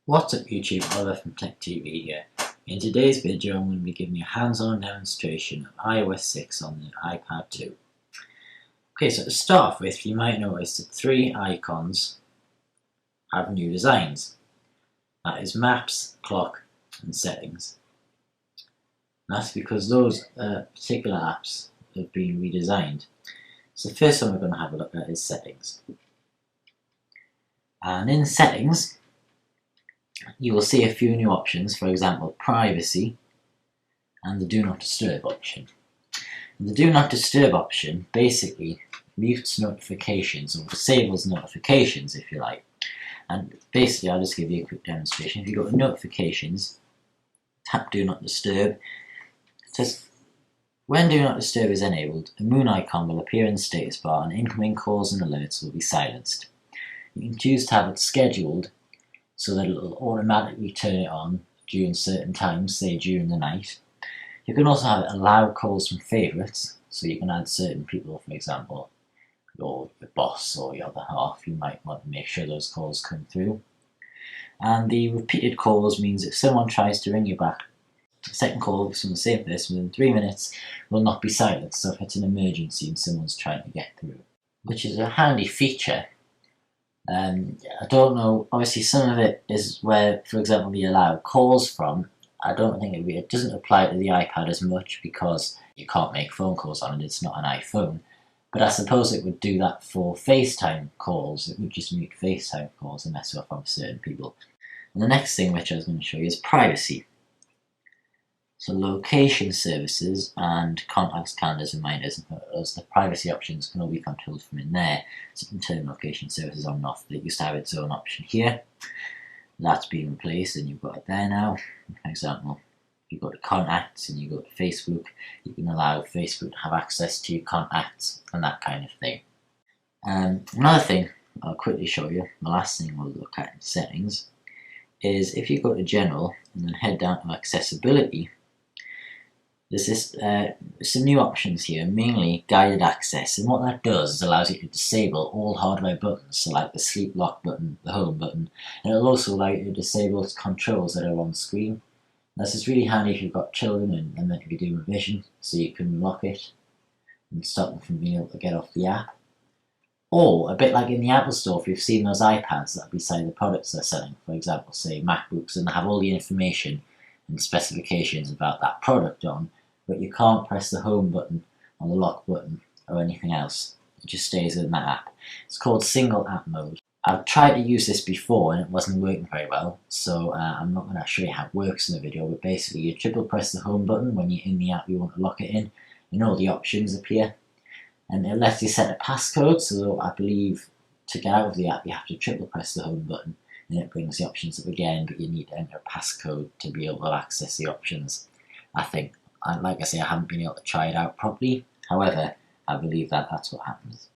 What's up YouTube, Oliver from Tech TV here. In today's video I'm going to be giving you a hands-on demonstration of iOS 6 on the iPad 2. Okay, so to start off with, you might notice that three icons have new designs. That is Maps, Clock and Settings. And that's because those particular apps have been redesigned. So the first one we're going to have a look at is Settings. And in Settings, you will see a few new options, for example privacy and the do not disturb option. And the do not disturb option basically mutes notifications or disables notifications if you like. And basically I'll just give you a quick demonstration. If you go to notifications, tap do not disturb, it says when do not disturb is enabled, a moon icon will appear in the status bar and incoming calls and alerts will be silenced. You can choose to have it scheduled so that it will automatically turn it on during certain times, say during the night. You can also have it allow calls from favourites, so you can add certain people, for example, your boss or your other half. You might want to make sure those calls come through. And the repeated calls means if someone tries to ring you back, the second call from the same person within 3 minutes will not be silenced, so if it's an emergency and someone's trying to get through, which is a handy feature. I don't know, obviously some of it is where, for example, you allow calls from. I don't think it doesn't apply to the iPad as much because you can't make phone calls on it, it's not an iPhone. But I suppose it would do that for FaceTime calls. It would just mute FaceTime calls and mess up on certain people. And the next thing which I was going to show you is privacy. So location services and contacts, calendars, reminders, and photos, the privacy options can all be controlled from in there. So you can turn location services on and off, but it used to have its own option here. That's been replaced and you've got it there now. For example, if you go to contacts and you go to Facebook, you can allow Facebook to have access to your contacts and that kind of thing. Another thing I'll quickly show you, the last thing we'll look at in settings, is if you go to general and then head down to accessibility, there's some new options here, mainly guided access, and what that does is allows you to disable all hardware buttons, so like the sleep lock button, the home button, and it'll also allow you to disable controls that are on screen. This is really handy if you've got children and they're meant to be doing revision, so you can lock it and stop them from being able to get off the app. Or, a bit like in the Apple Store, if you've seen those iPads that are beside the products they're selling, for example, say MacBooks, and they have all the information and specifications about that product on, but you can't press the home button or the lock button or anything else. It just stays in that app. It's called single app mode. I've tried to use this before and it wasn't working very well, so I'm not going to show you how it works in the video, but basically you triple press the home button when you're in the app you want to lock it in, and all the options appear. And it lets you set a passcode, so I believe to get out of the app you have to triple press the home button and it brings the options up again, but you need to enter a passcode to be able to access the options, I think. And like I say, I haven't been able to try it out properly. However, I believe that that's what happens.